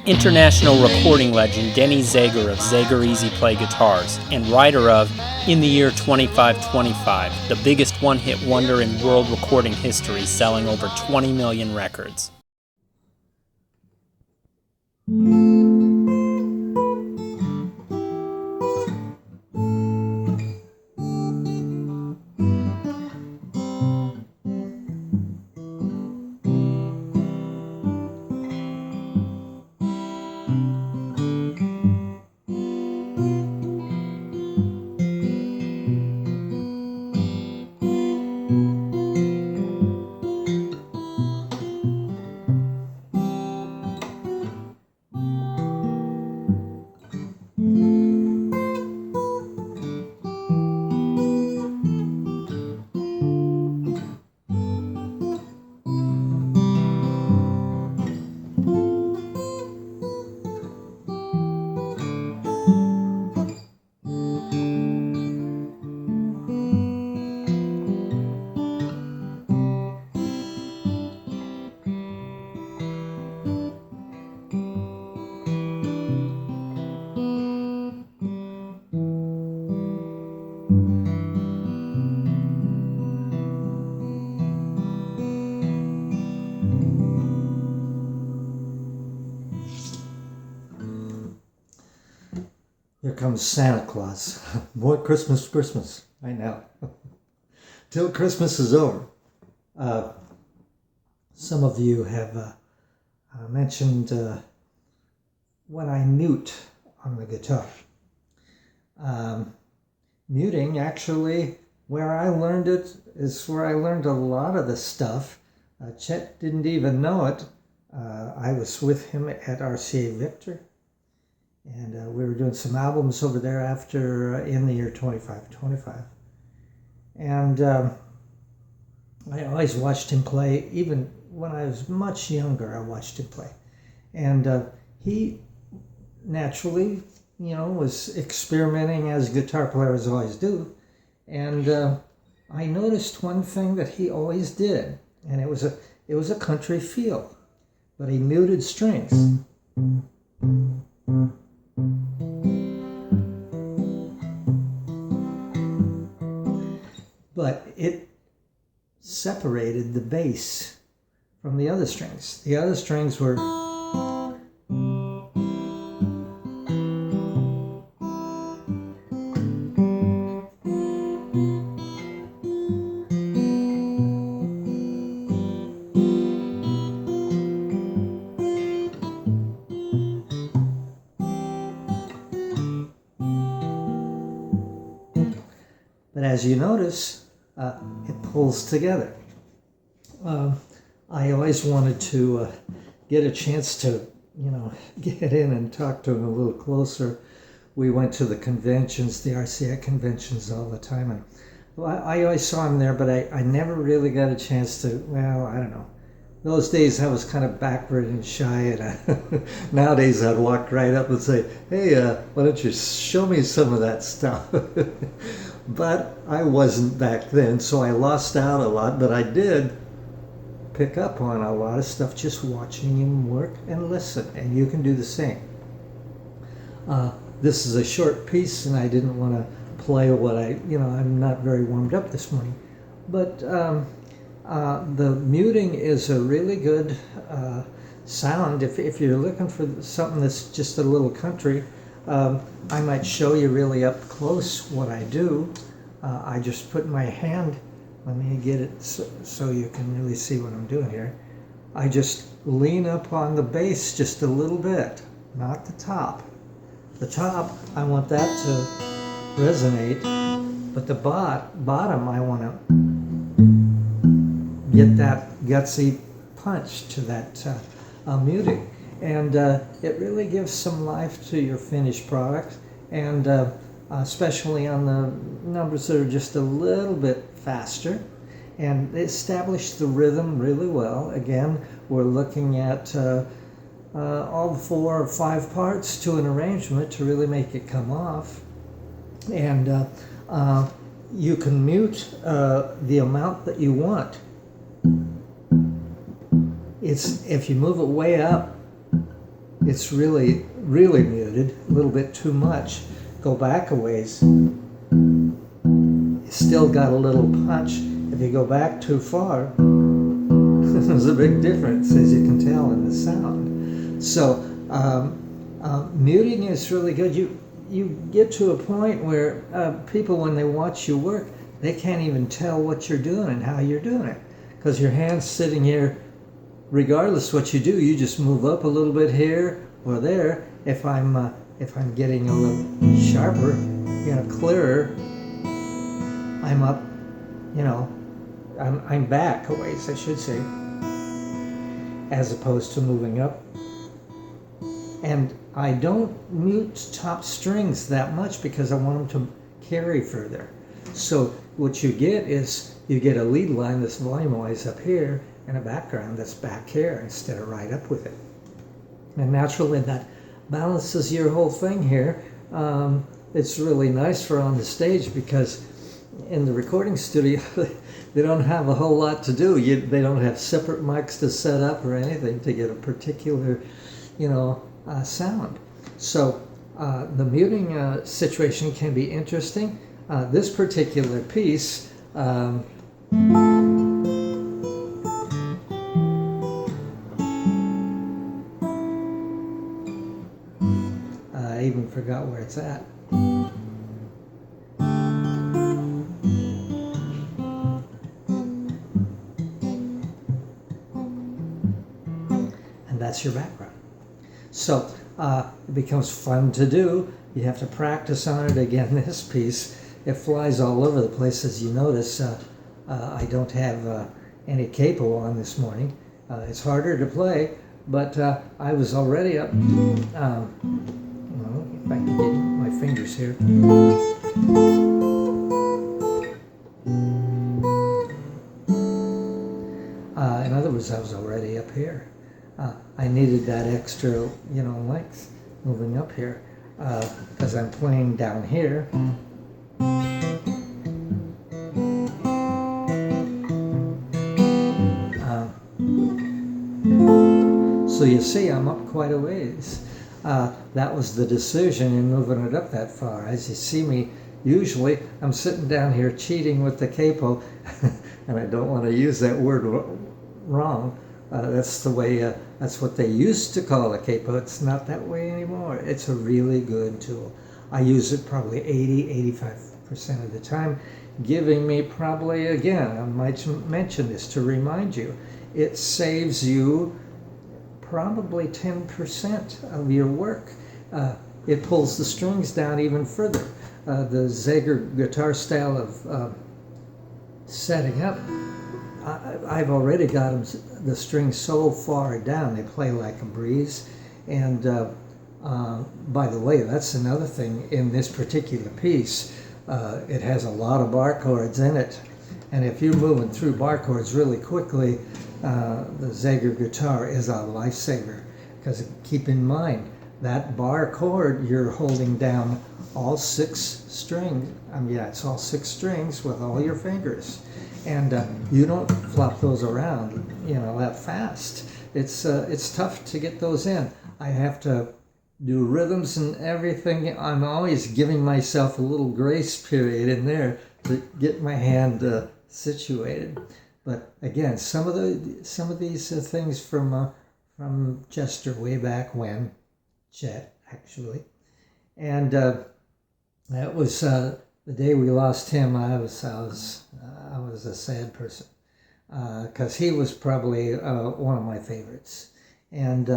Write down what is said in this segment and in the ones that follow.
International recording legend Denny of Zager Easy Play Guitars, and writer of In the Year 2525, the biggest one-hit wonder in world recording history, selling over 20 million records. Here comes Santa Claus. More Christmas, Christmas. I know. Till Christmas is over. Some of you have mentioned when I mute on the guitar. Muting, actually, where I learned it is where I learned a lot of the stuff. Chet didn't even know it. I was with him at RCA Victor. And we were doing some albums over there after In the Year 2525. And I always watched him play. Even when I was much younger, I watched him play. And he naturally, was experimenting as guitar players always do. And I noticed one thing that he always did, and it was a country feel, but he muted strings. But it separated the bass from the other strings. The other strings were but as you notice, it pulls together. I always wanted to get a chance to, get in and talk to him a little closer. We went to the conventions, the RCA conventions all the time, and I always saw him there, but I never really got a chance to, I don't know. Those days I was kind of backward and shy, and nowadays I'd walk right up and say, hey, why don't you show me some of that stuff? But I wasn't back then, so I lost out a lot, but I did pick up on a lot of stuff just watching him work and listen, and you can do the same. This is a short piece, and I didn't want to play what I'm not very warmed up this morning, but the muting is a really good sound. If you're looking for something that's just a little country, I might show you really up close what I do. I just put my hand, let me get it so you can really see what I'm doing here. I just lean up on the bass just a little bit, not the top. The top, I want that to resonate, but the bottom, I want to get that gutsy punch to that muting. And it really gives some life to your finished product, and especially on the numbers that are just a little bit faster. And they establish the rhythm really well. Again, we're looking at all 4 or 5 parts to an arrangement to really make it come off. And you can mute the amount that you want. It's if you move it way up, it's really, really muted, a little bit too much. Go back a ways, it's still got a little punch. If you go back too far, there's a big difference, as you can tell in the sound. So muting is really good. You get to a point where people, when they watch you work, they can't even tell what you're doing and how you're doing it, because your hand's sitting here. Regardless what you do, you just move up a little bit here or there. If I'm getting a little sharper, clearer, I'm up. I'm back a ways, I should say, as opposed to moving up. And I don't mute top strings that much because I want them to carry further. So what you get is you get a lead line that's volume-wise up here and a background that's back here instead of right up with it. And naturally that balances your whole thing here. It's really nice for on the stage, because in the recording studio they don't have a whole lot to do. They don't have separate mics to set up or anything to get a particular sound. So the muting situation can be interesting. This particular piece, I even forgot where it's at. And that's your background. So it becomes fun to do. You have to practice on it. Again, this piece, it flies all over the place. As you notice, I don't have any capo on this morning. It's harder to play, but I was already up. If I can get my fingers here. In other words, I was already up here. I needed that extra, length moving up here, because I'm playing down here. So you see, I'm up quite a ways. That was the decision in moving it up that far. As you see me, usually I'm sitting down here cheating with the capo, and I don't want to use that word wrong. That's the way, that's what they used to call a capo. It's not that way anymore. It's a really good tool. I use it probably 80-85% of the time, giving me probably, again, I might mention this to remind you, it saves you probably 10% of your work. It pulls the strings down even further. The Zager guitar style of setting up, I've already got the strings so far down, they play like a breeze. And by the way, that's another thing in this particular piece. It has a lot of bar chords in it. And if you're moving through bar chords really quickly, the Zager guitar is a lifesaver. Because keep in mind, that bar chord, you're holding down all 6 strings. It's all 6 strings with all your fingers. And you don't flop those around, that fast. It's tough to get those in. I have to do rhythms and everything. I'm always giving myself a little grace period in there to get my hand situated. But again, some of these things from Chester way back when, Chet actually, and that was the day we lost him. I was a sad person, because he was probably one of my favorites, and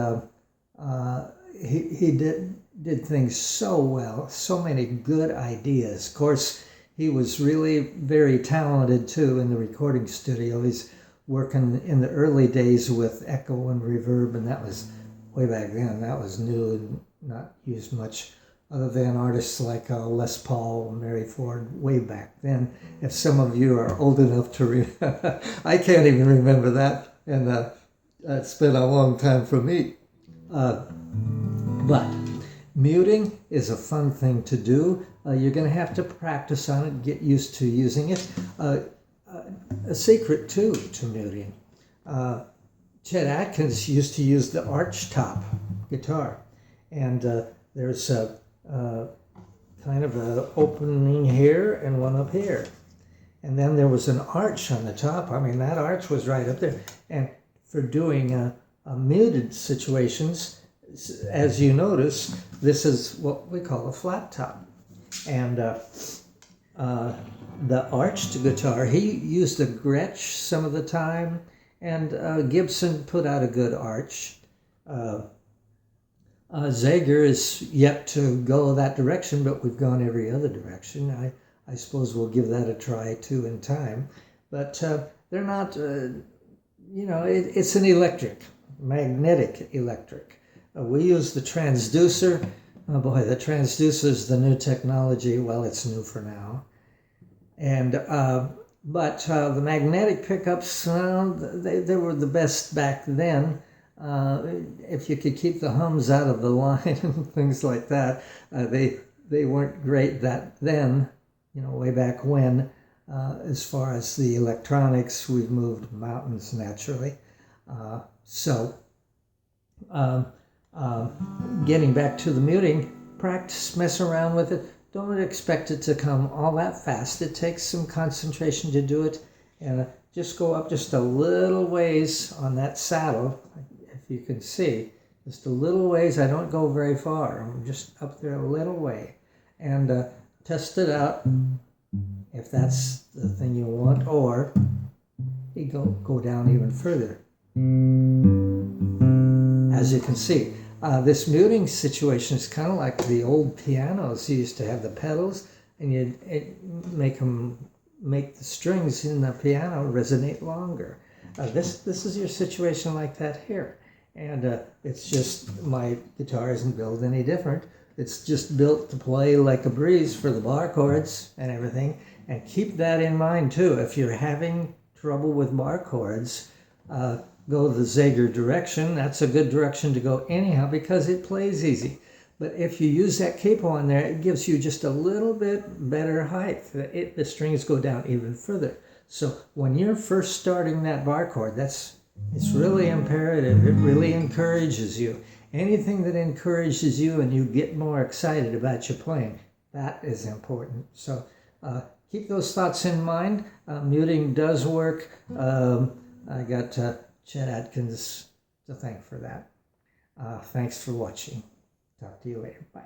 he did things so well, so many good ideas. Of course, he was really very talented too in the recording studio. He's working in the early days with echo and reverb, and that was way back then. That was new and not used much, other than artists like Les Paul, Mary Ford, way back then. If some of you are old enough to remember, I can't even remember that, and it's been a long time for me. But muting is a fun thing to do. You're going to have to practice on it, get used to using it. A secret, too, to muting. Chet Atkins used to use the arch top guitar. And there's kind of an opening here and one up here. And then there was an arch on the top. I mean, that arch was right up there. And for doing muted situations, as you notice, this is what we call a flat top. And the arched guitar, he used a Gretsch some of the time, and Gibson put out a good arch. Zager is yet to go that direction, but we've gone every other direction. I suppose we'll give that a try too in time. But they're not, it's an magnetic electric. We use the transducer. Oh boy, the transducer is the new technology. Well, it's new for now. And but the magnetic pickups, they were the best back then. If you could keep the hums out of the line and things like that, they weren't great then, way back when. As far as the electronics, we've moved mountains naturally. Getting back to the muting, practice, mess around with it. Don't expect it to come all that fast. It takes some concentration to do it. And just go up just a little ways on that saddle, if you can see. Just a little ways. I don't go very far. I'm just up there a little way. And test it out if that's the thing you want. Or you go down even further. As you can see. This muting situation is kind of like the old pianos. You used to have the pedals, and you'd make the strings in the piano resonate longer. This is your situation like that here, and it's just my guitar isn't built any different. It's just built to play like a breeze for the bar chords and everything. And keep that in mind too. If you're having trouble with bar chords, go the Zager direction. That's a good direction to go anyhow because it plays easy. But if you use that capo on there, it gives you just a little bit better height. The strings go down even further. So when you're first starting that bar chord, it's really imperative. It really encourages you. Anything that encourages you and you get more excited about your playing, that is important. So keep those thoughts in mind. Muting does work. I got Chet Atkins to thank for that. Thanks for watching. Talk to you later. Bye.